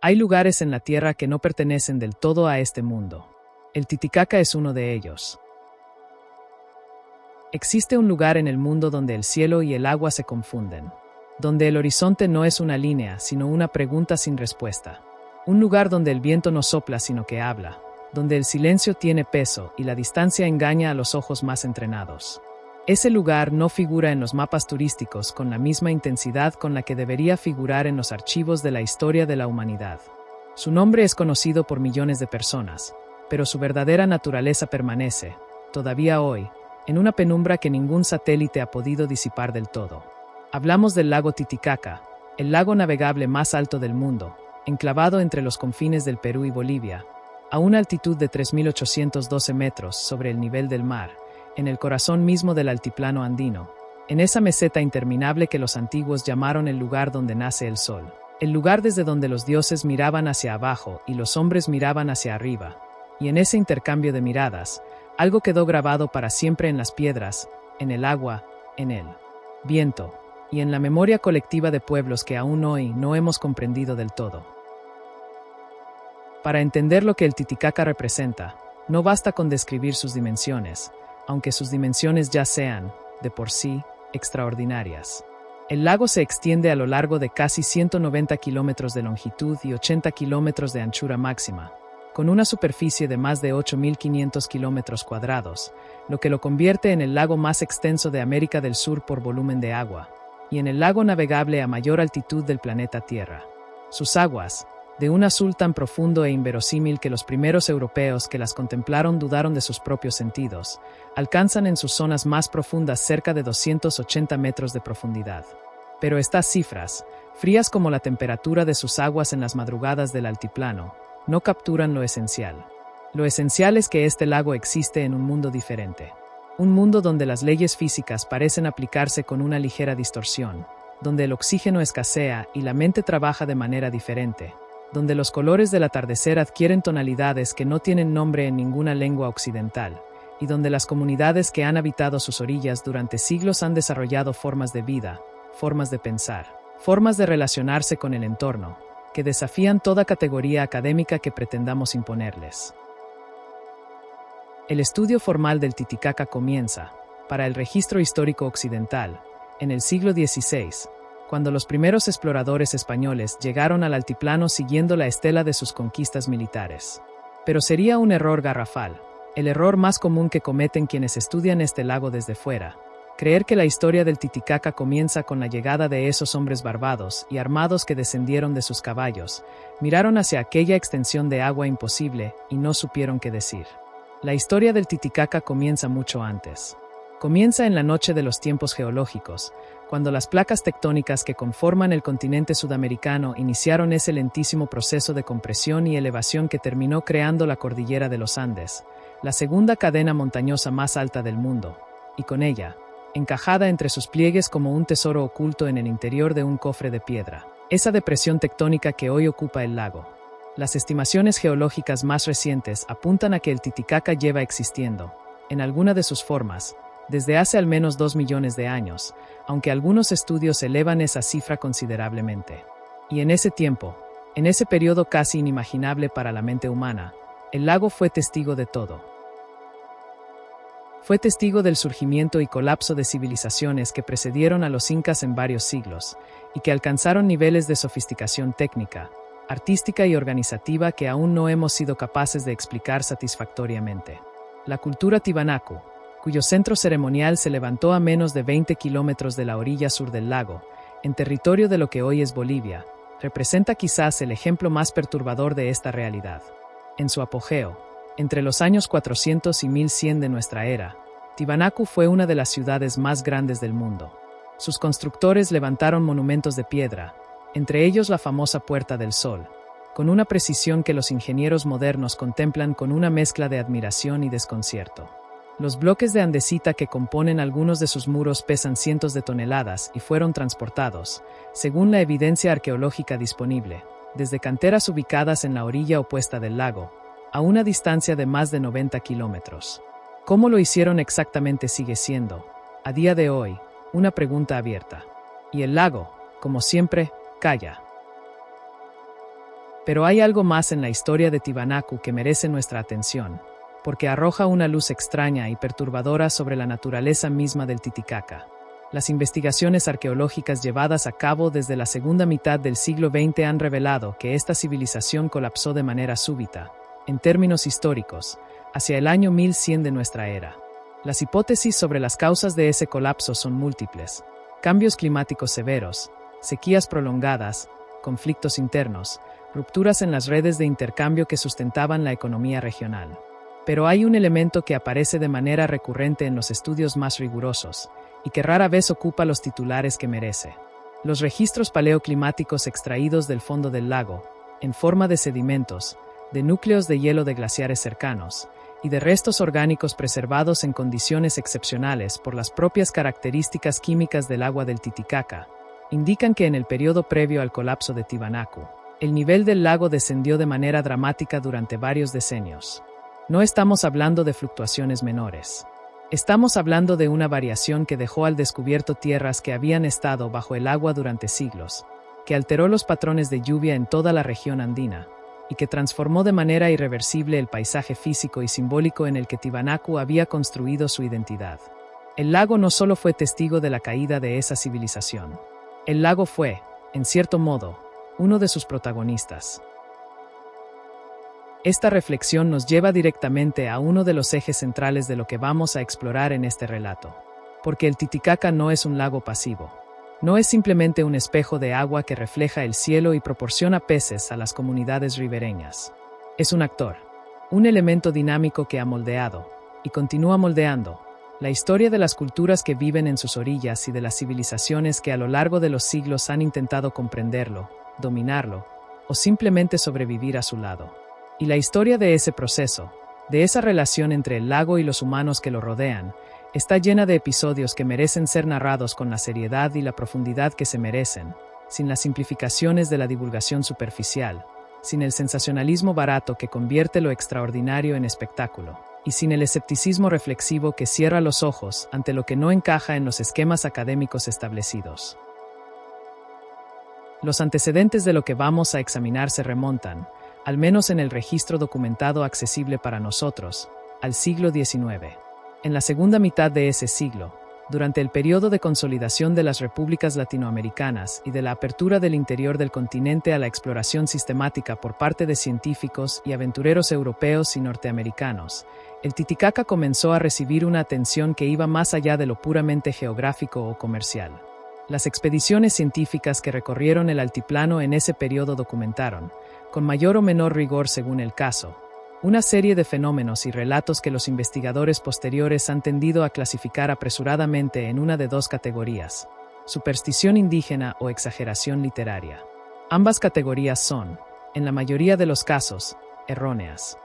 Hay lugares en la Tierra que no pertenecen del todo a este mundo. El Titicaca es uno de ellos. Existe un lugar en el mundo donde el cielo y el agua se confunden, donde el horizonte no es una línea, sino una pregunta sin respuesta. Un lugar donde el viento no sopla, sino que habla, donde el silencio tiene peso y la distancia engaña a los ojos más entrenados. Ese lugar no figura en los mapas turísticos con la misma intensidad con la que debería figurar en los archivos de la historia de la humanidad. Su nombre es conocido por millones de personas, pero su verdadera naturaleza permanece, todavía hoy, en una penumbra que ningún satélite ha podido disipar del todo. Hablamos del lago Titicaca, el lago navegable más alto del mundo, enclavado entre los confines del Perú y Bolivia, a una altitud de 3.812 metros sobre el nivel del mar, en el corazón mismo del altiplano andino, en esa meseta interminable que los antiguos llamaron el lugar donde nace el sol, el lugar desde donde los dioses miraban hacia abajo y los hombres miraban hacia arriba, y en ese intercambio de miradas, algo quedó grabado para siempre en las piedras, en el agua, en el viento, y en la memoria colectiva de pueblos que aún hoy no hemos comprendido del todo. Para entender lo que el Titicaca representa, no basta con describir sus dimensiones, aunque sus dimensiones ya sean, de por sí, extraordinarias. El lago se extiende a lo largo de casi 190 kilómetros de longitud y 80 kilómetros de anchura máxima, con una superficie de más de 8.500 kilómetros cuadrados, lo que lo convierte en el lago más extenso de América del Sur por volumen de agua, y en el lago navegable a mayor altitud del planeta Tierra. Sus aguas, de un azul tan profundo e inverosímil que los primeros europeos que las contemplaron dudaron de sus propios sentidos, alcanzan en sus zonas más profundas cerca de 280 metros de profundidad. Pero estas cifras, frías como la temperatura de sus aguas en las madrugadas del altiplano, no capturan lo esencial. Lo esencial es que este lago existe en un mundo diferente. Un mundo donde las leyes físicas parecen aplicarse con una ligera distorsión, donde el oxígeno escasea y la mente trabaja de manera diferente, donde los colores del atardecer adquieren tonalidades que no tienen nombre en ninguna lengua occidental, y donde las comunidades que han habitado sus orillas durante siglos han desarrollado formas de vida, formas de pensar, formas de relacionarse con el entorno, que desafían toda categoría académica que pretendamos imponerles. El estudio formal del Titicaca comienza, para el registro histórico occidental, en el siglo XVI, cuando los primeros exploradores españoles llegaron al altiplano siguiendo la estela de sus conquistas militares. Pero sería un error garrafal, el error más común que cometen quienes estudian este lago desde fuera, creer que la historia del Titicaca comienza con la llegada de esos hombres barbados y armados que descendieron de sus caballos, miraron hacia aquella extensión de agua imposible y no supieron qué decir. La historia del Titicaca comienza mucho antes. Comienza en la noche de los tiempos geológicos, cuando las placas tectónicas que conforman el continente sudamericano iniciaron ese lentísimo proceso de compresión y elevación que terminó creando la cordillera de los Andes, la segunda cadena montañosa más alta del mundo, y con ella, encajada entre sus pliegues como un tesoro oculto en el interior de un cofre de piedra, esa depresión tectónica que hoy ocupa el lago. Las estimaciones geológicas más recientes apuntan a que el Titicaca lleva existiendo, en alguna de sus formas, desde hace al menos 2 millones de años, aunque algunos estudios elevan esa cifra considerablemente. Y en ese tiempo, en ese periodo casi inimaginable para la mente humana, el lago fue testigo de todo. Fue testigo del surgimiento y colapso de civilizaciones que precedieron a los incas en varios siglos, y que alcanzaron niveles de sofisticación técnica, artística y organizativa que aún no hemos sido capaces de explicar satisfactoriamente. La cultura Tiwanaku, cuyo centro ceremonial se levantó a menos de 20 kilómetros de la orilla sur del lago, en territorio de lo que hoy es Bolivia, representa quizás el ejemplo más perturbador de esta realidad. En su apogeo, entre los años 400 y 1100 de nuestra era, Tiwanaku fue una de las ciudades más grandes del mundo. Sus constructores levantaron monumentos de piedra, entre ellos la famosa Puerta del Sol, con una precisión que los ingenieros modernos contemplan con una mezcla de admiración y desconcierto. Los bloques de andesita que componen algunos de sus muros pesan cientos de toneladas y fueron transportados, según la evidencia arqueológica disponible, desde canteras ubicadas en la orilla opuesta del lago, a una distancia de más de 90 kilómetros. ¿Cómo lo hicieron exactamente sigue siendo, a día de hoy, una pregunta abierta? Y el lago, como siempre, calla. Pero hay algo más en la historia de Tiwanaku que merece nuestra atención, porque arroja una luz extraña y perturbadora sobre la naturaleza misma del Titicaca. Las investigaciones arqueológicas llevadas a cabo desde la segunda mitad del siglo XX han revelado que esta civilización colapsó de manera súbita, en términos históricos, hacia el año 1100 de nuestra era. Las hipótesis sobre las causas de ese colapso son múltiples: cambios climáticos severos, sequías prolongadas, conflictos internos, rupturas en las redes de intercambio que sustentaban la economía regional. Pero hay un elemento que aparece de manera recurrente en los estudios más rigurosos, y que rara vez ocupa los titulares que merece: los registros paleoclimáticos extraídos del fondo del lago, en forma de sedimentos, de núcleos de hielo de glaciares cercanos, y de restos orgánicos preservados en condiciones excepcionales por las propias características químicas del agua del Titicaca, indican que en el periodo previo al colapso de Tiwanaku, el nivel del lago descendió de manera dramática durante varios decenios. No estamos hablando de fluctuaciones menores. Estamos hablando de una variación que dejó al descubierto tierras que habían estado bajo el agua durante siglos, que alteró los patrones de lluvia en toda la región andina, y que transformó de manera irreversible el paisaje físico y simbólico en el que Tiwanaku había construido su identidad. El lago no solo fue testigo de la caída de esa civilización. El lago fue, en cierto modo, uno de sus protagonistas. Esta reflexión nos lleva directamente a uno de los ejes centrales de lo que vamos a explorar en este relato. Porque el Titicaca no es un lago pasivo. No es simplemente un espejo de agua que refleja el cielo y proporciona peces a las comunidades ribereñas. Es un actor, un elemento dinámico que ha moldeado, y continúa moldeando, la historia de las culturas que viven en sus orillas y de las civilizaciones que a lo largo de los siglos han intentado comprenderlo, dominarlo, o simplemente sobrevivir a su lado. Y la historia de ese proceso, de esa relación entre el lago y los humanos que lo rodean, está llena de episodios que merecen ser narrados con la seriedad y la profundidad que se merecen, sin las simplificaciones de la divulgación superficial, sin el sensacionalismo barato que convierte lo extraordinario en espectáculo, y sin el escepticismo reflexivo que cierra los ojos ante lo que no encaja en los esquemas académicos establecidos. Los antecedentes de lo que vamos a examinar se remontan, al menos en el registro documentado accesible para nosotros, al siglo XIX. En la segunda mitad de ese siglo, durante el periodo de consolidación de las repúblicas latinoamericanas y de la apertura del interior del continente a la exploración sistemática por parte de científicos y aventureros europeos y norteamericanos, el Titicaca comenzó a recibir una atención que iba más allá de lo puramente geográfico o comercial. Las expediciones científicas que recorrieron el altiplano en ese periodo documentaron, con mayor o menor rigor según el caso, una serie de fenómenos y relatos que los investigadores posteriores han tendido a clasificar apresuradamente en una de dos categorías: superstición indígena o exageración literaria. Ambas categorías son, en la mayoría de los casos, erróneas.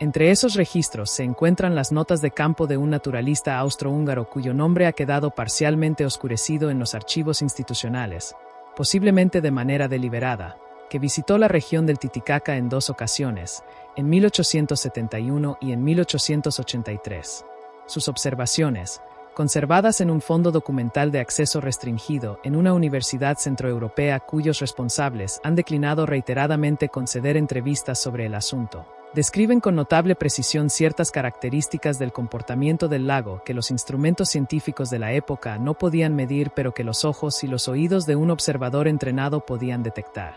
Entre esos registros se encuentran las notas de campo de un naturalista austrohúngaro cuyo nombre ha quedado parcialmente oscurecido en los archivos institucionales, posiblemente de manera deliberada, que visitó la región del Titicaca en dos ocasiones, en 1871 y en 1883. Sus observaciones, conservadas en un fondo documental de acceso restringido en una universidad centroeuropea cuyos responsables han declinado reiteradamente conceder entrevistas sobre el asunto, describen con notable precisión ciertas características del comportamiento del lago que los instrumentos científicos de la época no podían medir pero que los ojos y los oídos de un observador entrenado podían detectar.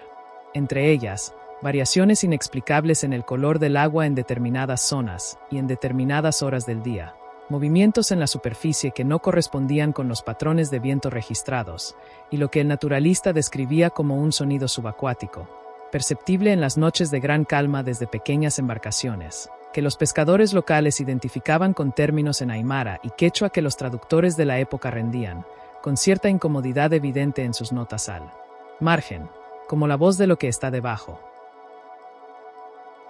Entre ellas, variaciones inexplicables en el color del agua en determinadas zonas y en determinadas horas del día, movimientos en la superficie que no correspondían con los patrones de viento registrados, y lo que el naturalista describía como un sonido subacuático, perceptible en las noches de gran calma desde pequeñas embarcaciones, que los pescadores locales identificaban con términos en aymara y quechua que los traductores de la época rendían, con cierta incomodidad evidente en sus notas al margen, como la voz de lo que está debajo.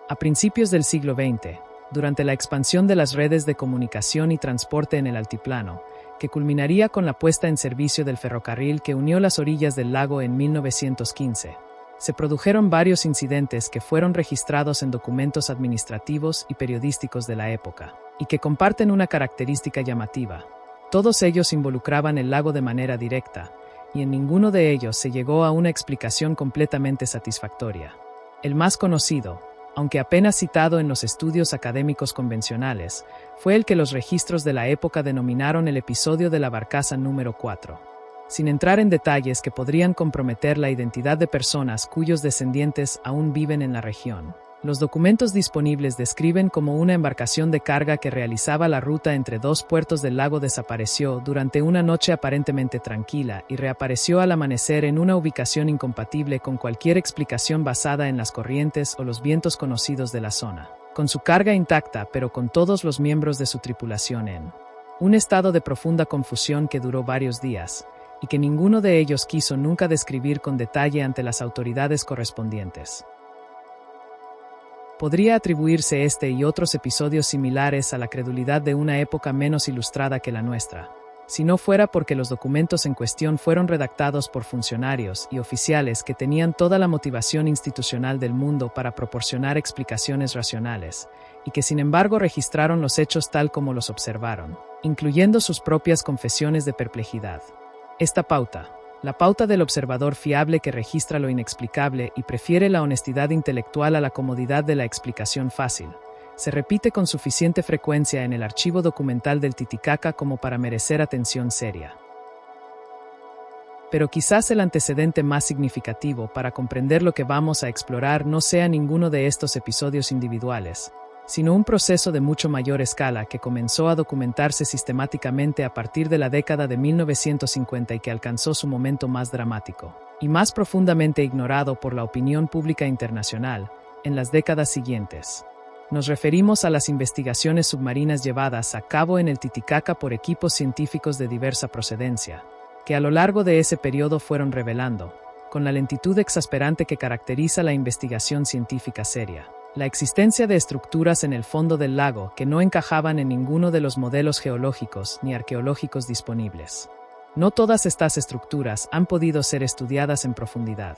A principios del siglo XX, durante la expansión de las redes de comunicación y transporte en el altiplano, que culminaría con la puesta en servicio del ferrocarril que unió las orillas del lago en 1915, se produjeron varios incidentes que fueron registrados en documentos administrativos y periodísticos de la época, y que comparten una característica llamativa. Todos ellos involucraban el lago de manera directa, y en ninguno de ellos se llegó a una explicación completamente satisfactoria. El más conocido, aunque apenas citado en los estudios académicos convencionales, fue el que los registros de la época denominaron el episodio de la barcaza número 4. Sin entrar en detalles que podrían comprometer la identidad de personas cuyos descendientes aún viven en la región, los documentos disponibles describen como una embarcación de carga que realizaba la ruta entre dos puertos del lago desapareció durante una noche aparentemente tranquila y reapareció al amanecer en una ubicación incompatible con cualquier explicación basada en las corrientes o los vientos conocidos de la zona, con su carga intacta pero con todos los miembros de su tripulación en un estado de profunda confusión que duró varios días, y que ninguno de ellos quiso nunca describir con detalle ante las autoridades correspondientes. Podría atribuirse este y otros episodios similares a la credulidad de una época menos ilustrada que la nuestra, si no fuera porque los documentos en cuestión fueron redactados por funcionarios y oficiales que tenían toda la motivación institucional del mundo para proporcionar explicaciones racionales, y que sin embargo registraron los hechos tal como los observaron, incluyendo sus propias confesiones de perplejidad. Esta pauta, la pauta del observador fiable que registra lo inexplicable y prefiere la honestidad intelectual a la comodidad de la explicación fácil, se repite con suficiente frecuencia en el archivo documental del Titicaca como para merecer atención seria. Pero quizás el antecedente más significativo para comprender lo que vamos a explorar no sea ninguno de estos episodios individuales, sino un proceso de mucho mayor escala que comenzó a documentarse sistemáticamente a partir de la década de 1950 y que alcanzó su momento más dramático, y más profundamente ignorado por la opinión pública internacional, en las décadas siguientes. Nos referimos a las investigaciones submarinas llevadas a cabo en el Titicaca por equipos científicos de diversa procedencia, que a lo largo de ese periodo fueron revelando, con la lentitud exasperante que caracteriza la investigación científica seria, la existencia de estructuras en el fondo del lago que no encajaban en ninguno de los modelos geológicos ni arqueológicos disponibles. No todas estas estructuras han podido ser estudiadas en profundidad.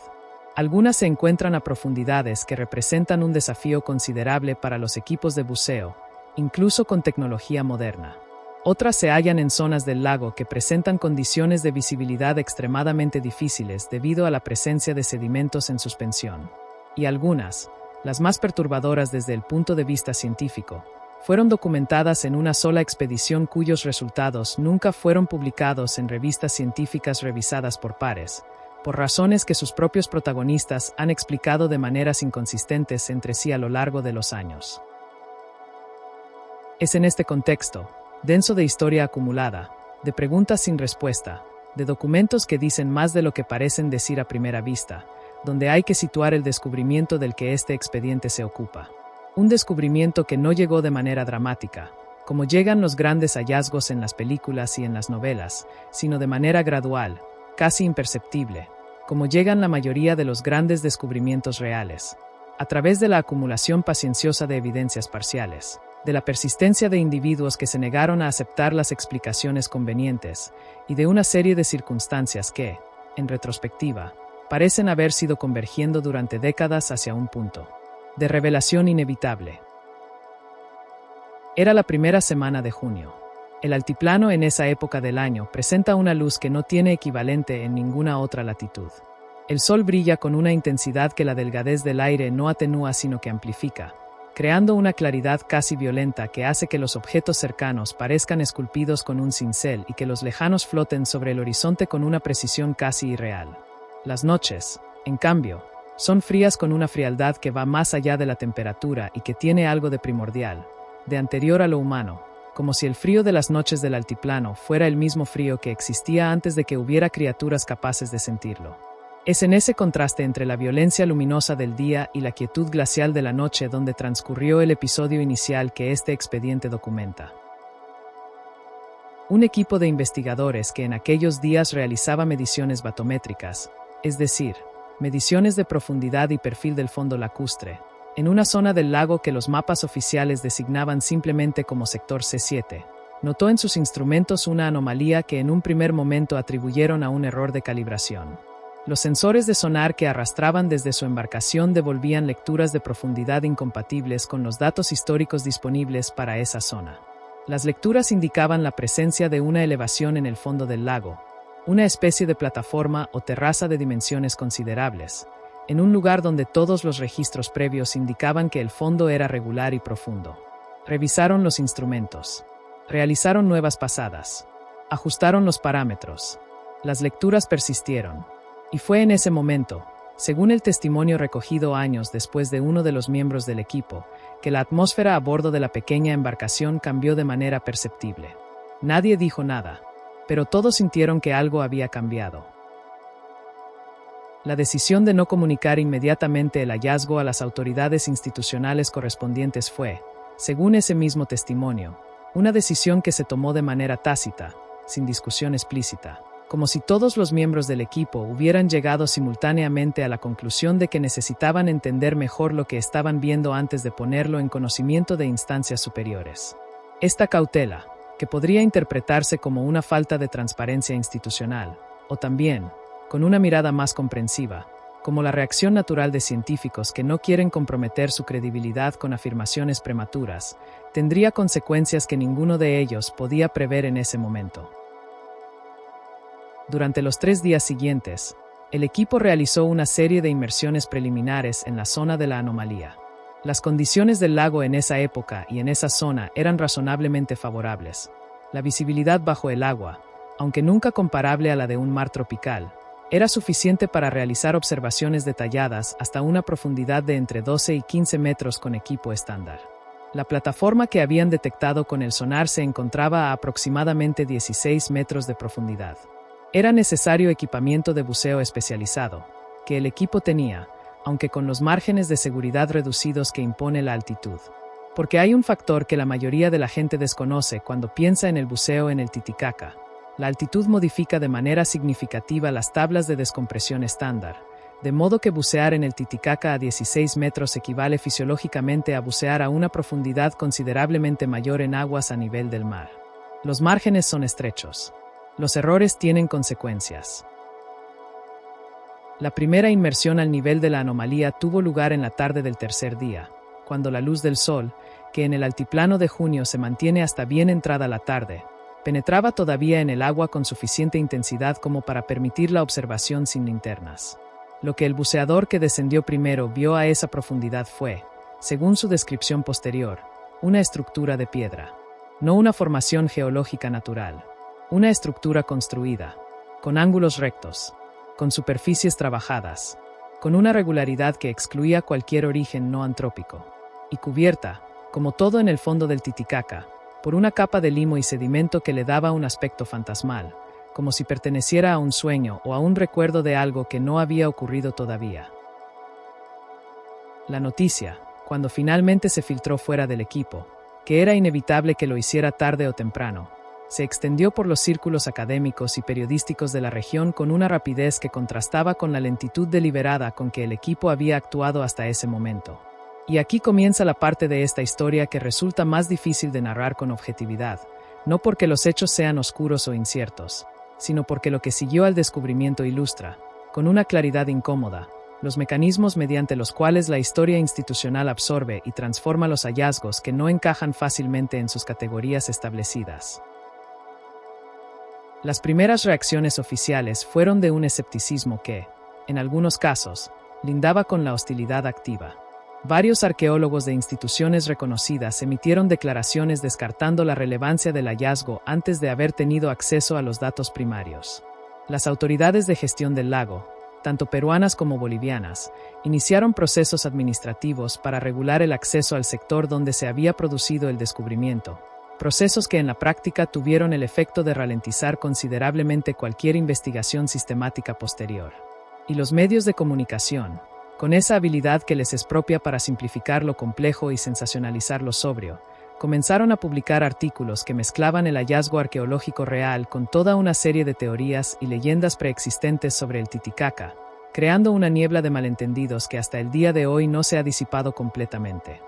Algunas se encuentran a profundidades que representan un desafío considerable para los equipos de buceo, incluso con tecnología moderna. Otras se hallan en zonas del lago que presentan condiciones de visibilidad extremadamente difíciles debido a la presencia de sedimentos en suspensión. Y algunas, las más perturbadoras desde el punto de vista científico, fueron documentadas en una sola expedición cuyos resultados nunca fueron publicados en revistas científicas revisadas por pares, por razones que sus propios protagonistas han explicado de maneras inconsistentes entre sí a lo largo de los años. Es en este contexto, denso de historia acumulada, de preguntas sin respuesta, de documentos que dicen más de lo que parecen decir a primera vista, donde hay que situar el descubrimiento del que este expediente se ocupa. Un descubrimiento que no llegó de manera dramática, como llegan los grandes hallazgos en las películas y en las novelas, sino de manera gradual, casi imperceptible, como llegan la mayoría de los grandes descubrimientos reales, a través de la acumulación pacienciosa de evidencias parciales, de la persistencia de individuos que se negaron a aceptar las explicaciones convenientes, y de una serie de circunstancias que, en retrospectiva, parecen haber sido convergiendo durante décadas hacia un punto de revelación inevitable. Era la primera semana de junio. El altiplano en esa época del año presenta una luz que no tiene equivalente en ninguna otra latitud. El sol brilla con una intensidad que la delgadez del aire no atenúa sino que amplifica, creando una claridad casi violenta que hace que los objetos cercanos parezcan esculpidos con un cincel y que los lejanos floten sobre el horizonte con una precisión casi irreal. Las noches, en cambio, son frías con una frialdad que va más allá de la temperatura y que tiene algo de primordial, de anterior a lo humano, como si el frío de las noches del altiplano fuera el mismo frío que existía antes de que hubiera criaturas capaces de sentirlo. Es en ese contraste entre la violencia luminosa del día y la quietud glacial de la noche donde transcurrió el episodio inicial que este expediente documenta. Un equipo de investigadores que en aquellos días realizaba mediciones batométricas, es decir, mediciones de profundidad y perfil del fondo lacustre, en una zona del lago que los mapas oficiales designaban simplemente como sector C7, notó en sus instrumentos una anomalía que en un primer momento atribuyeron a un error de calibración. Los sensores de sonar que arrastraban desde su embarcación devolvían lecturas de profundidad incompatibles con los datos históricos disponibles para esa zona. Las lecturas indicaban la presencia de una elevación en el fondo del lago, una especie de plataforma o terraza de dimensiones considerables, en un lugar donde todos los registros previos indicaban que el fondo era regular y profundo. Revisaron los instrumentos. Realizaron nuevas pasadas. Ajustaron los parámetros. Las lecturas persistieron. Y fue en ese momento, según el testimonio recogido años después de uno de los miembros del equipo, que la atmósfera a bordo de la pequeña embarcación cambió de manera perceptible. Nadie dijo nada, pero todos sintieron que algo había cambiado. La decisión de no comunicar inmediatamente el hallazgo a las autoridades institucionales correspondientes fue, según ese mismo testimonio, una decisión que se tomó de manera tácita, sin discusión explícita, como si todos los miembros del equipo hubieran llegado simultáneamente a la conclusión de que necesitaban entender mejor lo que estaban viendo antes de ponerlo en conocimiento de instancias superiores. Esta cautela, que podría interpretarse como una falta de transparencia institucional, o también, con una mirada más comprensiva, como la reacción natural de científicos que no quieren comprometer su credibilidad con afirmaciones prematuras, tendría consecuencias que ninguno de ellos podía prever en ese momento. Durante los 3 días siguientes, el equipo realizó una serie de inmersiones preliminares en la zona de la anomalía. Las condiciones del lago en esa época y en esa zona eran razonablemente favorables. La visibilidad bajo el agua, aunque nunca comparable a la de un mar tropical, era suficiente para realizar observaciones detalladas hasta una profundidad de entre 12 y 15 metros con equipo estándar. La plataforma que habían detectado con el sonar se encontraba a aproximadamente 16 metros de profundidad. Era necesario equipamiento de buceo especializado, que el equipo tenía, aunque con los márgenes de seguridad reducidos que impone la altitud. Porque hay un factor que la mayoría de la gente desconoce cuando piensa en el buceo en el Titicaca. La altitud modifica de manera significativa las tablas de descompresión estándar, de modo que bucear en el Titicaca a 16 metros equivale fisiológicamente a bucear a una profundidad considerablemente mayor en aguas a nivel del mar. Los márgenes son estrechos. Los errores tienen consecuencias. La primera inmersión al nivel de la anomalía tuvo lugar en la tarde del tercer día, cuando la luz del sol, que en el altiplano de junio se mantiene hasta bien entrada la tarde, penetraba todavía en el agua con suficiente intensidad como para permitir la observación sin linternas. Lo que el buceador que descendió primero vio a esa profundidad fue, según su descripción posterior, una estructura de piedra, no una formación geológica natural, una estructura construida, con ángulos rectos, con superficies trabajadas, con una regularidad que excluía cualquier origen no antrópico, y cubierta, como todo en el fondo del Titicaca, por una capa de limo y sedimento que le daba un aspecto fantasmal, como si perteneciera a un sueño o a un recuerdo de algo que no había ocurrido todavía. La noticia, cuando finalmente se filtró fuera del equipo, que era inevitable que lo hiciera tarde o temprano, se extendió por los círculos académicos y periodísticos de la región con una rapidez que contrastaba con la lentitud deliberada con que el equipo había actuado hasta ese momento. Y aquí comienza la parte de esta historia que resulta más difícil de narrar con objetividad, no porque los hechos sean oscuros o inciertos, sino porque lo que siguió al descubrimiento ilustra, con una claridad incómoda, los mecanismos mediante los cuales la historia institucional absorbe y transforma los hallazgos que no encajan fácilmente en sus categorías establecidas. Las primeras reacciones oficiales fueron de un escepticismo que, en algunos casos, lindaba con la hostilidad activa. Varios arqueólogos de instituciones reconocidas emitieron declaraciones descartando la relevancia del hallazgo antes de haber tenido acceso a los datos primarios. Las autoridades de gestión del lago, tanto peruanas como bolivianas, iniciaron procesos administrativos para regular el acceso al sector donde se había producido el descubrimiento, procesos que en la práctica tuvieron el efecto de ralentizar considerablemente cualquier investigación sistemática posterior. Y los medios de comunicación, con esa habilidad que les es propia para simplificar lo complejo y sensacionalizar lo sobrio, comenzaron a publicar artículos que mezclaban el hallazgo arqueológico real con toda una serie de teorías y leyendas preexistentes sobre el Titicaca, creando una niebla de malentendidos que hasta el día de hoy no se ha disipado completamente.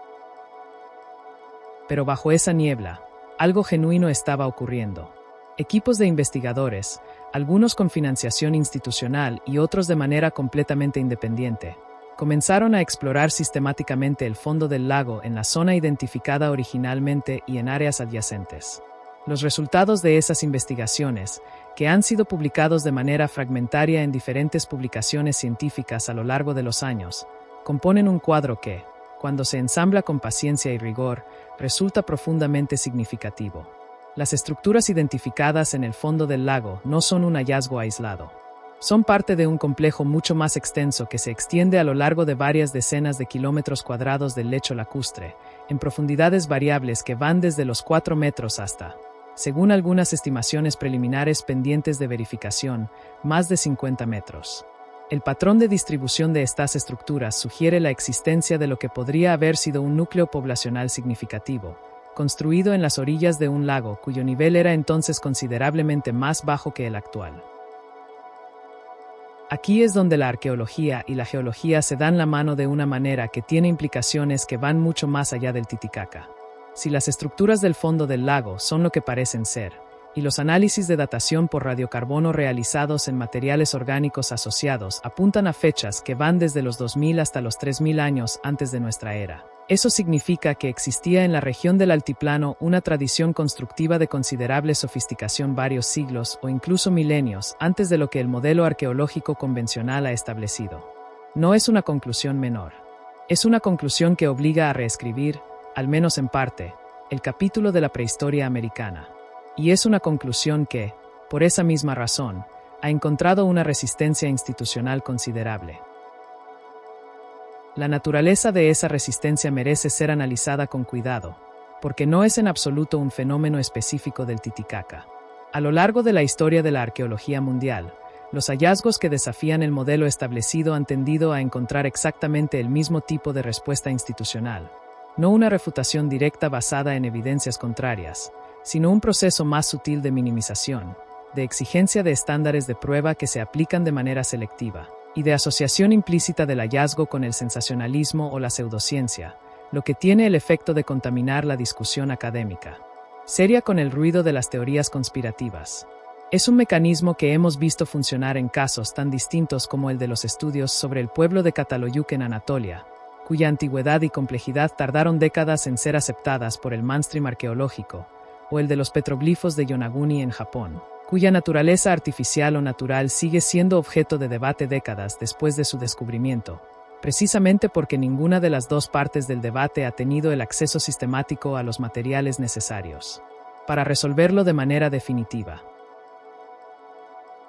Pero bajo esa niebla, algo genuino estaba ocurriendo. Equipos de investigadores, algunos con financiación institucional y otros de manera completamente independiente, comenzaron a explorar sistemáticamente el fondo del lago en la zona identificada originalmente y en áreas adyacentes. Los resultados de esas investigaciones, que han sido publicados de manera fragmentaria en diferentes publicaciones científicas a lo largo de los años, componen un cuadro que, cuando se ensambla con paciencia y rigor, resulta profundamente significativo. Las estructuras identificadas en el fondo del lago no son un hallazgo aislado. Son parte de un complejo mucho más extenso que se extiende a lo largo de varias decenas de kilómetros cuadrados del lecho lacustre, en profundidades variables que van desde los 4 metros hasta, según algunas estimaciones preliminares pendientes de verificación, más de 50 metros. El patrón de distribución de estas estructuras sugiere la existencia de lo que podría haber sido un núcleo poblacional significativo, construido en las orillas de un lago cuyo nivel era entonces considerablemente más bajo que el actual. Aquí es donde la arqueología y la geología se dan la mano de una manera que tiene implicaciones que van mucho más allá del Titicaca. Si las estructuras del fondo del lago son lo que parecen ser, y los análisis de datación por radiocarbono realizados en materiales orgánicos asociados apuntan a fechas que van desde los 2000 hasta los 3000 años antes de nuestra era, eso significa que existía en la región del altiplano una tradición constructiva de considerable sofisticación varios siglos o incluso milenios antes de lo que el modelo arqueológico convencional ha establecido. No es una conclusión menor. Es una conclusión que obliga a reescribir, al menos en parte, el capítulo de la prehistoria americana. Y es una conclusión que, por esa misma razón, ha encontrado una resistencia institucional considerable. La naturaleza de esa resistencia merece ser analizada con cuidado, porque no es en absoluto un fenómeno específico del Titicaca. A lo largo de la historia de la arqueología mundial, los hallazgos que desafían el modelo establecido han tendido a encontrar exactamente el mismo tipo de respuesta institucional, no una refutación directa basada en evidencias contrarias, sino un proceso más sutil de minimización, de exigencia de estándares de prueba que se aplican de manera selectiva, y de asociación implícita del hallazgo con el sensacionalismo o la pseudociencia, lo que tiene el efecto de contaminar la discusión académica, seria con el ruido de las teorías conspirativas. Es un mecanismo que hemos visto funcionar en casos tan distintos como el de los estudios sobre el pueblo de Cataluyuk en Anatolia, cuya antigüedad y complejidad tardaron décadas en ser aceptadas por el mainstream arqueológico, o el de los petroglifos de Yonaguni en Japón, cuya naturaleza artificial o natural sigue siendo objeto de debate décadas después de su descubrimiento, precisamente porque ninguna de las dos partes del debate ha tenido el acceso sistemático a los materiales necesarios para resolverlo de manera definitiva.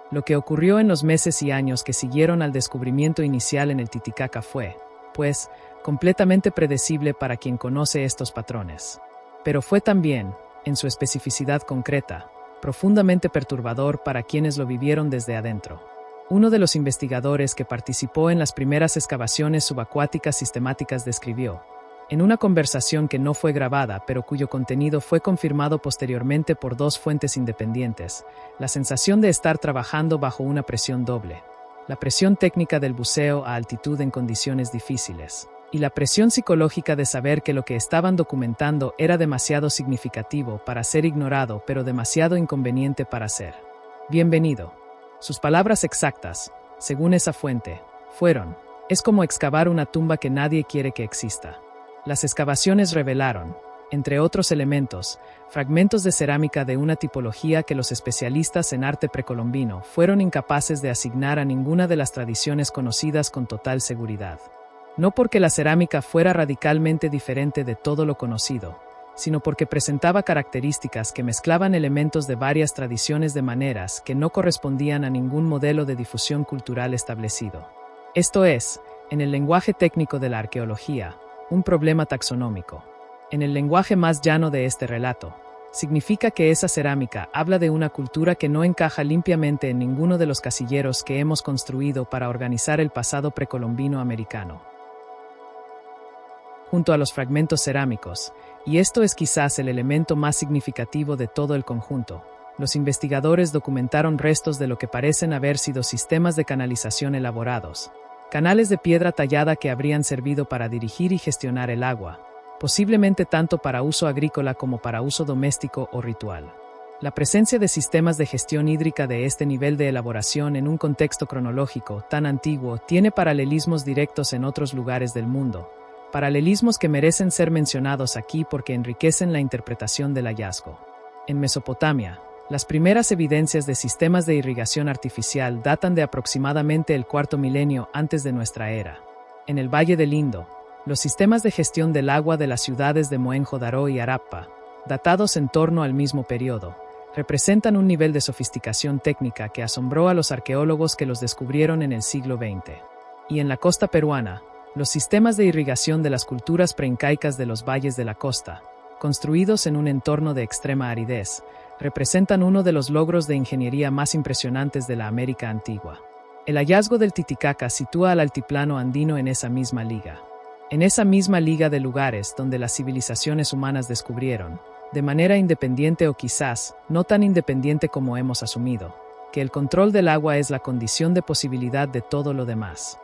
Lo que ocurrió en los meses y años que siguieron al descubrimiento inicial en el Titicaca fue, pues, completamente predecible para quien conoce estos patrones. Pero fue también, en su especificidad concreta, profundamente perturbador para quienes lo vivieron desde adentro. Uno de los investigadores que participó en las primeras excavaciones subacuáticas sistemáticas describió, en una conversación que no fue grabada pero cuyo contenido fue confirmado posteriormente por dos fuentes independientes, la sensación de estar trabajando bajo una presión doble: la presión técnica del buceo a altitud en condiciones difíciles, y la presión psicológica de saber que lo que estaban documentando era demasiado significativo para ser ignorado pero demasiado inconveniente para ser bienvenido. Sus palabras exactas, según esa fuente, fueron: es como excavar una tumba que nadie quiere que exista. Las excavaciones revelaron, entre otros elementos, fragmentos de cerámica de una tipología que los especialistas en arte precolombino fueron incapaces de asignar a ninguna de las tradiciones conocidas con total seguridad. No porque la cerámica fuera radicalmente diferente de todo lo conocido, sino porque presentaba características que mezclaban elementos de varias tradiciones de maneras que no correspondían a ningún modelo de difusión cultural establecido. Esto es, en el lenguaje técnico de la arqueología, un problema taxonómico. En el lenguaje más llano de este relato, significa que esa cerámica habla de una cultura que no encaja limpiamente en ninguno de los casilleros que hemos construido para organizar el pasado precolombino americano. Junto a los fragmentos cerámicos, y esto es quizás el elemento más significativo de todo el conjunto, los investigadores documentaron restos de lo que parecen haber sido sistemas de canalización elaborados, canales de piedra tallada que habrían servido para dirigir y gestionar el agua, posiblemente tanto para uso agrícola como para uso doméstico o ritual. La presencia de sistemas de gestión hídrica de este nivel de elaboración en un contexto cronológico tan antiguo tiene paralelismos directos en otros lugares del mundo, paralelismos que merecen ser mencionados aquí porque enriquecen la interpretación del hallazgo. En Mesopotamia, las primeras evidencias de sistemas de irrigación artificial datan de aproximadamente el cuarto milenio antes de nuestra era. En el Valle del Indo, los sistemas de gestión del agua de las ciudades de Mohenjo-Daro y Harappa, datados en torno al mismo periodo, representan un nivel de sofisticación técnica que asombró a los arqueólogos que los descubrieron en el siglo XX. Y en la costa peruana, los sistemas de irrigación de las culturas preincaicas de los valles de la costa, construidos en un entorno de extrema aridez, representan uno de los logros de ingeniería más impresionantes de la América antigua. El hallazgo del Titicaca sitúa al altiplano andino en esa misma liga. En esa misma liga de lugares donde las civilizaciones humanas descubrieron, de manera independiente o quizás no tan independiente como hemos asumido, que el control del agua es la condición de posibilidad de todo lo demás.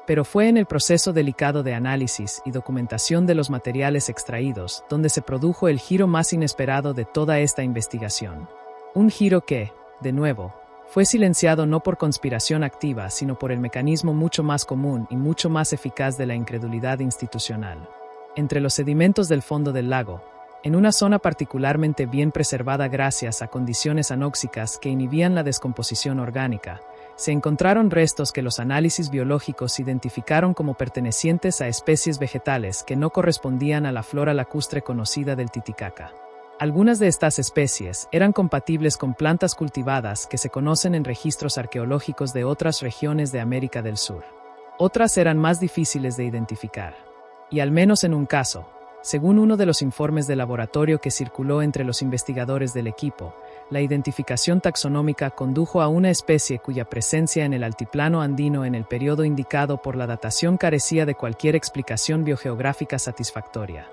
Pero fue en el proceso delicado de análisis y documentación de los materiales extraídos donde se produjo el giro más inesperado de toda esta investigación. Un giro que, de nuevo, fue silenciado no por conspiración activa, sino por el mecanismo mucho más común y mucho más eficaz de la incredulidad institucional. Entre los sedimentos del fondo del lago, en una zona particularmente bien preservada gracias a condiciones anóxicas que inhibían la descomposición orgánica, se encontraron restos que los análisis biológicos identificaron como pertenecientes a especies vegetales que no correspondían a la flora lacustre conocida del Titicaca. Algunas de estas especies eran compatibles con plantas cultivadas que se conocen en registros arqueológicos de otras regiones de América del Sur. Otras eran más difíciles de identificar. Y al menos en un caso, según uno de los informes de laboratorio que circuló entre los investigadores del equipo, la identificación taxonómica condujo a una especie cuya presencia en el altiplano andino en el periodo indicado por la datación carecía de cualquier explicación biogeográfica satisfactoria.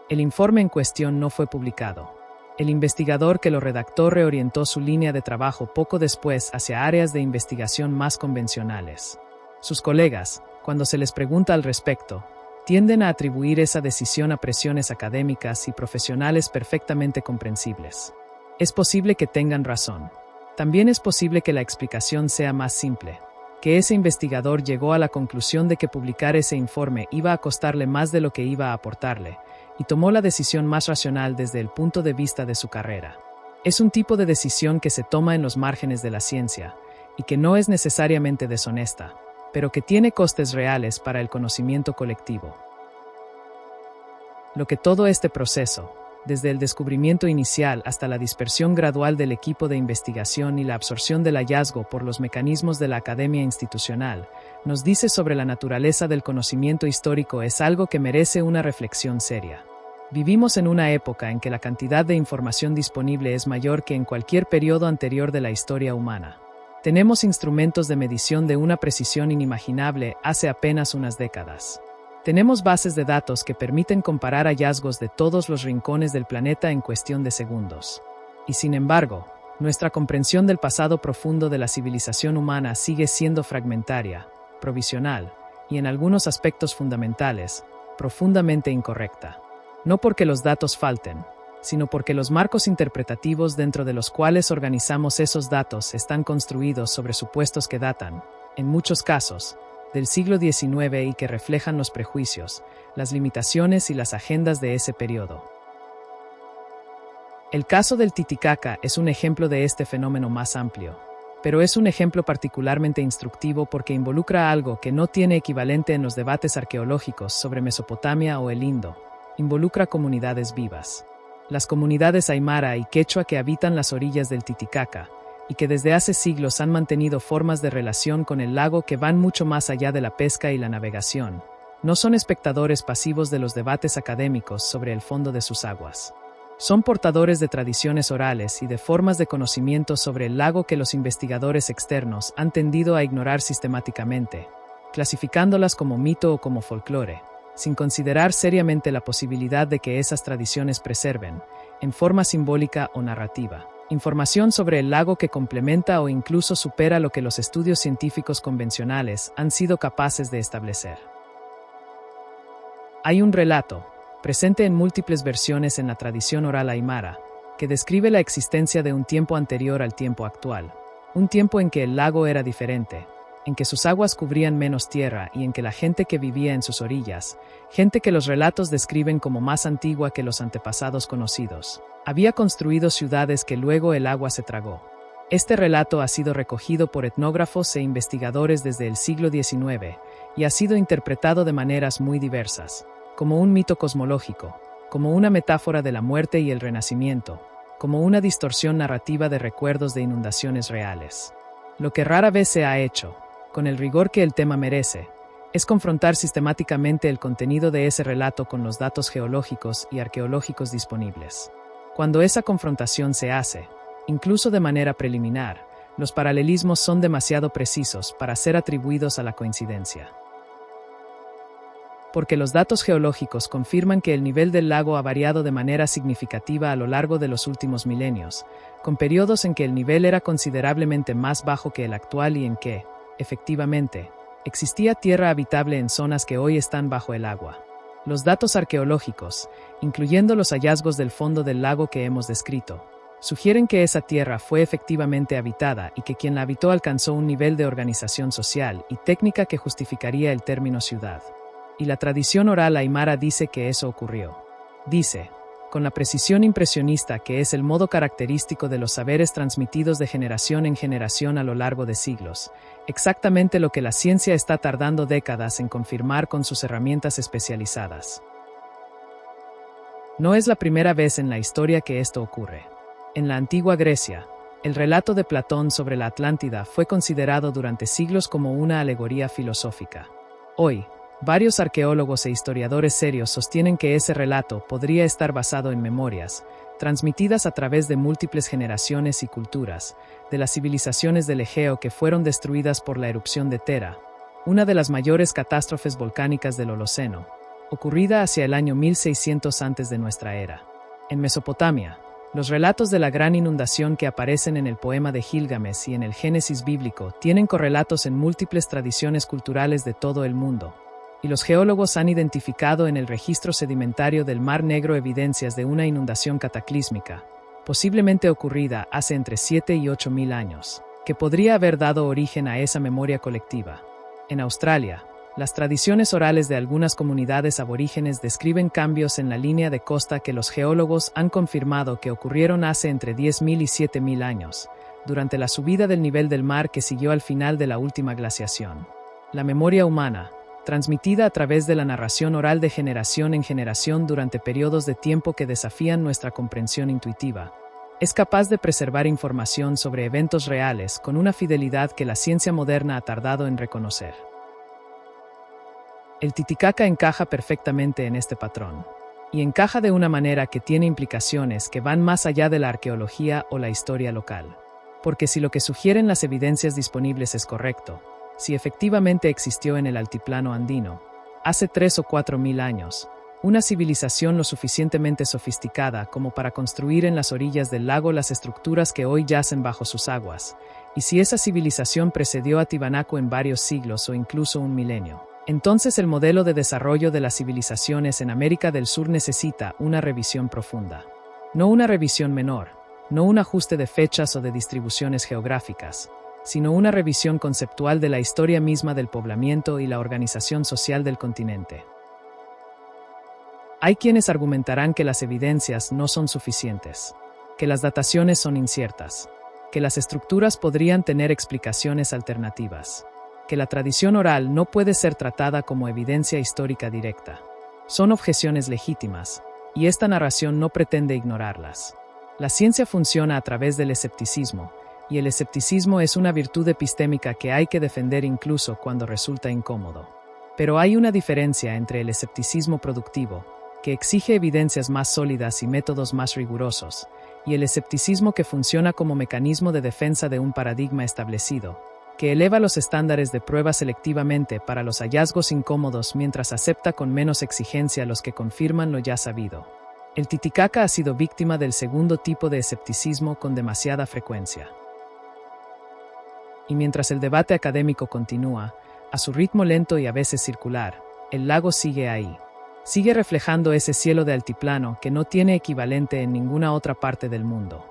El informe en cuestión no fue publicado. El investigador que lo redactó reorientó su línea de trabajo poco después hacia áreas de investigación más convencionales. Sus colegas, cuando se les pregunta al respecto, tienden a atribuir esa decisión a presiones académicas y profesionales perfectamente comprensibles. Es posible que tengan razón. También es posible que la explicación sea más simple, que ese investigador llegó a la conclusión de que publicar ese informe iba a costarle más de lo que iba a aportarle, y tomó la decisión más racional desde el punto de vista de su carrera. Es un tipo de decisión que se toma en los márgenes de la ciencia, y que no es necesariamente deshonesta, pero que tiene costes reales para el conocimiento colectivo. Lo que todo este proceso, desde el descubrimiento inicial hasta la dispersión gradual del equipo de investigación y la absorción del hallazgo por los mecanismos de la academia institucional, nos dice sobre la naturaleza del conocimiento histórico es algo que merece una reflexión seria. Vivimos en una época en que la cantidad de información disponible es mayor que en cualquier periodo anterior de la historia humana. Tenemos instrumentos de medición de una precisión inimaginable hace apenas unas décadas. Tenemos bases de datos que permiten comparar hallazgos de todos los rincones del planeta en cuestión de segundos. Y sin embargo, nuestra comprensión del pasado profundo de la civilización humana sigue siendo fragmentaria, provisional, y en algunos aspectos fundamentales, profundamente incorrecta. No porque los datos falten, sino porque los marcos interpretativos dentro de los cuales organizamos esos datos están construidos sobre supuestos que datan, en muchos casos, del siglo XIX y que reflejan los prejuicios, las limitaciones y las agendas de ese periodo. El caso del Titicaca es un ejemplo de este fenómeno más amplio, pero es un ejemplo particularmente instructivo porque involucra algo que no tiene equivalente en los debates arqueológicos sobre Mesopotamia o el Indo. Involucra comunidades vivas. Las comunidades aymara y quechua que habitan las orillas del Titicaca, y que desde hace siglos han mantenido formas de relación con el lago que van mucho más allá de la pesca y la navegación, no son espectadores pasivos de los debates académicos sobre el fondo de sus aguas. Son portadores de tradiciones orales y de formas de conocimiento sobre el lago que los investigadores externos han tendido a ignorar sistemáticamente, clasificándolas como mito o como folclore, sin considerar seriamente la posibilidad de que esas tradiciones preserven, en forma simbólica o narrativa, información sobre el lago que complementa o incluso supera lo que los estudios científicos convencionales han sido capaces de establecer. Hay un relato, presente en múltiples versiones en la tradición oral aymara, que describe la existencia de un tiempo anterior al tiempo actual, un tiempo en que el lago era diferente, en que sus aguas cubrían menos tierra y en que la gente que vivía en sus orillas, gente que los relatos describen como más antigua que los antepasados conocidos, había construido ciudades que luego el agua se tragó. Este relato ha sido recogido por etnógrafos e investigadores desde el siglo XIX y ha sido interpretado de maneras muy diversas, como un mito cosmológico, como una metáfora de la muerte y el renacimiento, como una distorsión narrativa de recuerdos de inundaciones reales. Lo que rara vez se ha hecho, con el rigor que el tema merece, es confrontar sistemáticamente el contenido de ese relato con los datos geológicos y arqueológicos disponibles. Cuando esa confrontación se hace, incluso de manera preliminar, los paralelismos son demasiado precisos para ser atribuidos a la coincidencia. Porque los datos geológicos confirman que el nivel del lago ha variado de manera significativa a lo largo de los últimos milenios, con periodos en que el nivel era considerablemente más bajo que el actual y en que, efectivamente, existía tierra habitable en zonas que hoy están bajo el agua. Los datos arqueológicos, incluyendo los hallazgos del fondo del lago que hemos descrito, sugieren que esa tierra fue efectivamente habitada y que quien la habitó alcanzó un nivel de organización social y técnica que justificaría el término ciudad. Y la tradición oral aymara dice que eso ocurrió. Dice, con la precisión impresionista que es el modo característico de los saberes transmitidos de generación en generación a lo largo de siglos, exactamente lo que la ciencia está tardando décadas en confirmar con sus herramientas especializadas. No es la primera vez en la historia que esto ocurre. En la antigua Grecia, el relato de Platón sobre la Atlántida fue considerado durante siglos como una alegoría filosófica. Hoy, varios arqueólogos e historiadores serios sostienen que ese relato podría estar basado en memorias, transmitidas a través de múltiples generaciones y culturas, de las civilizaciones del Egeo que fueron destruidas por la erupción de Tera, una de las mayores catástrofes volcánicas del Holoceno, ocurrida hacia el año 1600 antes de nuestra era. En Mesopotamia, los relatos de la gran inundación que aparecen en el poema de Gilgamesh y en el Génesis bíblico tienen correlatos en múltiples tradiciones culturales de todo el mundo, y los geólogos han identificado en el registro sedimentario del Mar Negro evidencias de una inundación cataclísmica, posiblemente ocurrida hace entre 7 y 8 mil años, que podría haber dado origen a esa memoria colectiva. En Australia, las tradiciones orales de algunas comunidades aborígenes describen cambios en la línea de costa que los geólogos han confirmado que ocurrieron hace entre 10.000 y 7.000 años, durante la subida del nivel del mar que siguió al final de la última glaciación. La memoria humana, transmitida a través de la narración oral de generación en generación durante periodos de tiempo que desafían nuestra comprensión intuitiva, es capaz de preservar información sobre eventos reales con una fidelidad que la ciencia moderna ha tardado en reconocer. El Titicaca encaja perfectamente en este patrón, y encaja de una manera que tiene implicaciones que van más allá de la arqueología o la historia local. Porque si lo que sugieren las evidencias disponibles es correcto, si efectivamente existió en el altiplano andino, hace 3 o 4 mil años, una civilización lo suficientemente sofisticada como para construir en las orillas del lago las estructuras que hoy yacen bajo sus aguas, y si esa civilización precedió a Tiwanaku en varios siglos o incluso un milenio, entonces el modelo de desarrollo de las civilizaciones en América del Sur necesita una revisión profunda. No una revisión menor, no un ajuste de fechas o de distribuciones geográficas, sino una revisión conceptual de la historia misma del poblamiento y la organización social del continente. Hay quienes argumentarán que las evidencias no son suficientes, que las dataciones son inciertas, que las estructuras podrían tener explicaciones alternativas, que la tradición oral no puede ser tratada como evidencia histórica directa. Son objeciones legítimas, y esta narración no pretende ignorarlas. La ciencia funciona a través del escepticismo, y el escepticismo es una virtud epistémica que hay que defender incluso cuando resulta incómodo. Pero hay una diferencia entre el escepticismo productivo, que exige evidencias más sólidas y métodos más rigurosos, y el escepticismo que funciona como mecanismo de defensa de un paradigma establecido, que eleva los estándares de prueba selectivamente para los hallazgos incómodos mientras acepta con menos exigencia los que confirman lo ya sabido. El Titicaca ha sido víctima del segundo tipo de escepticismo con demasiada frecuencia. Y mientras el debate académico continúa, a su ritmo lento y a veces circular, el lago sigue ahí. Sigue reflejando ese cielo de altiplano que no tiene equivalente en ninguna otra parte del mundo.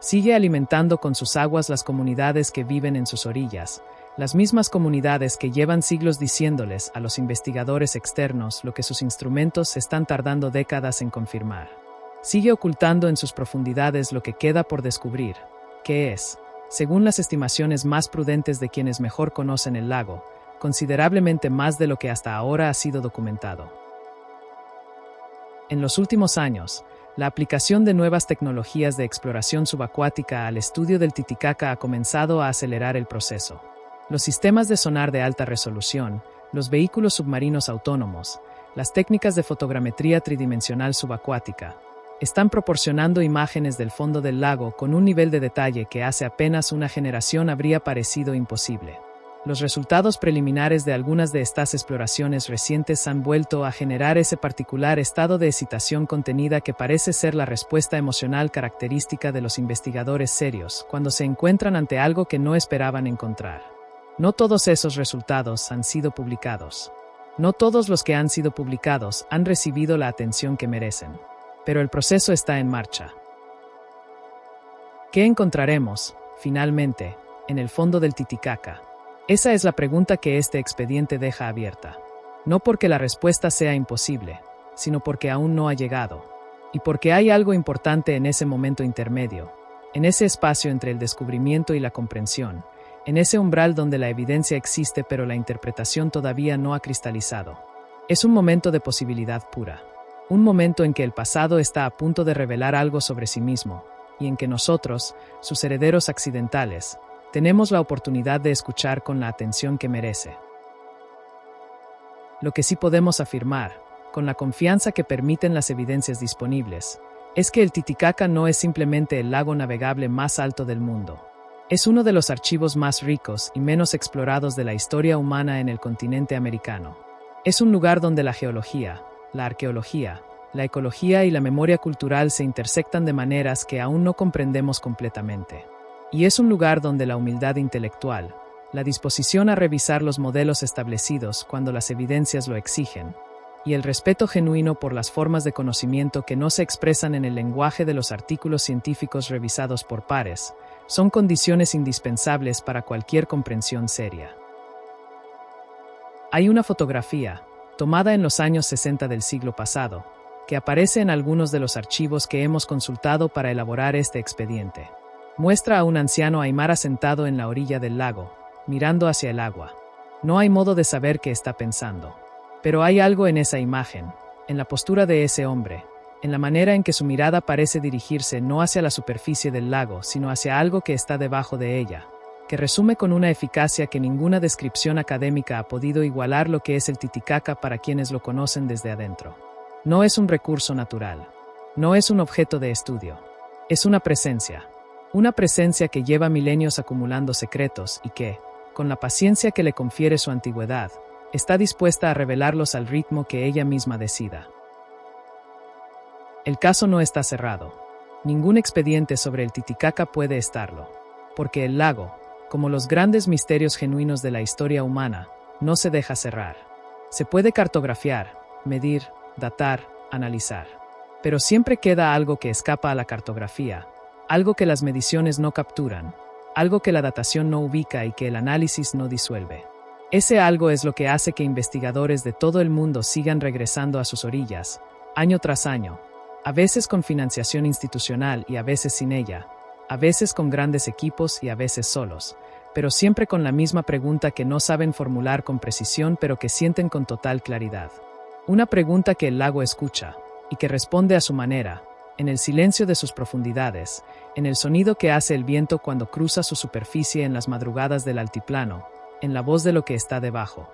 Sigue alimentando con sus aguas las comunidades que viven en sus orillas, Las mismas comunidades que llevan siglos diciéndoles a los investigadores externos lo que sus instrumentos están tardando décadas en confirmar. Sigue ocultando en sus profundidades lo que queda por descubrir, que es, según las estimaciones más prudentes de quienes mejor conocen el lago, considerablemente más de lo que hasta ahora ha sido documentado. En los últimos años, la aplicación de nuevas tecnologías de exploración subacuática al estudio del Titicaca ha comenzado a acelerar el proceso. Los sistemas de sonar de alta resolución, los vehículos submarinos autónomos, las técnicas de fotogrametría tridimensional subacuática, están proporcionando imágenes del fondo del lago con un nivel de detalle que hace apenas una generación habría parecido imposible. Los resultados preliminares de algunas de estas exploraciones recientes han vuelto a generar ese particular estado de excitación contenida que parece ser la respuesta emocional característica de los investigadores serios cuando se encuentran ante algo que no esperaban encontrar. No todos esos resultados han sido publicados. No todos los que han sido publicados han recibido la atención que merecen. Pero el proceso está en marcha. ¿Qué encontraremos, finalmente, en el fondo del Titicaca? Esa es la pregunta que este expediente deja abierta. No porque la respuesta sea imposible, sino porque aún no ha llegado. Y porque hay algo importante en ese momento intermedio, en ese espacio entre el descubrimiento y la comprensión, en ese umbral donde la evidencia existe pero la interpretación todavía no ha cristalizado. Es un momento de posibilidad pura. Un momento en que el pasado está a punto de revelar algo sobre sí mismo, y en que nosotros, sus herederos accidentales, tenemos la oportunidad de escuchar con la atención que merece. Lo que sí podemos afirmar, con la confianza que permiten las evidencias disponibles, es que el Titicaca no es simplemente el lago navegable más alto del mundo. Es uno de los archivos más ricos y menos explorados de la historia humana en el continente americano. Es un lugar donde la geología, la arqueología, la ecología y la memoria cultural se intersectan de maneras que aún no comprendemos completamente. Y es un lugar donde la humildad intelectual, la disposición a revisar los modelos establecidos cuando las evidencias lo exigen, y el respeto genuino por las formas de conocimiento que no se expresan en el lenguaje de los artículos científicos revisados por pares, son condiciones indispensables para cualquier comprensión seria. Hay una fotografía, tomada en los años 60 del siglo pasado, que aparece en algunos de los archivos que hemos consultado para elaborar este expediente. Muestra a un anciano aymara sentado en la orilla del lago, mirando hacia el agua. No hay modo de saber qué está pensando. Pero hay algo en esa imagen, en la postura de ese hombre, en la manera en que su mirada parece dirigirse no hacia la superficie del lago, sino hacia algo que está debajo de ella, que resume con una eficacia que ninguna descripción académica ha podido igualar lo que es el Titicaca para quienes lo conocen desde adentro. No es un recurso natural. No es un objeto de estudio. Es una presencia. Una presencia que lleva milenios acumulando secretos y que, con la paciencia que le confiere su antigüedad, está dispuesta a revelarlos al ritmo que ella misma decida. El caso no está cerrado. Ningún expediente sobre el Titicaca puede estarlo, porque el lago, como los grandes misterios genuinos de la historia humana, no se deja cerrar. Se puede cartografiar, medir, datar, analizar. Pero siempre queda algo que escapa a la cartografía, algo que las mediciones no capturan, algo que la datación no ubica y que el análisis no disuelve. Ese algo es lo que hace que investigadores de todo el mundo sigan regresando a sus orillas, año tras año, a veces con financiación institucional y a veces sin ella, a veces con grandes equipos y a veces solos, pero siempre con la misma pregunta que no saben formular con precisión pero que sienten con total claridad. Una pregunta que el lago escucha, y que responde a su manera, en el silencio de sus profundidades, en el sonido que hace el viento cuando cruza su superficie en las madrugadas del altiplano, en la voz de lo que está debajo.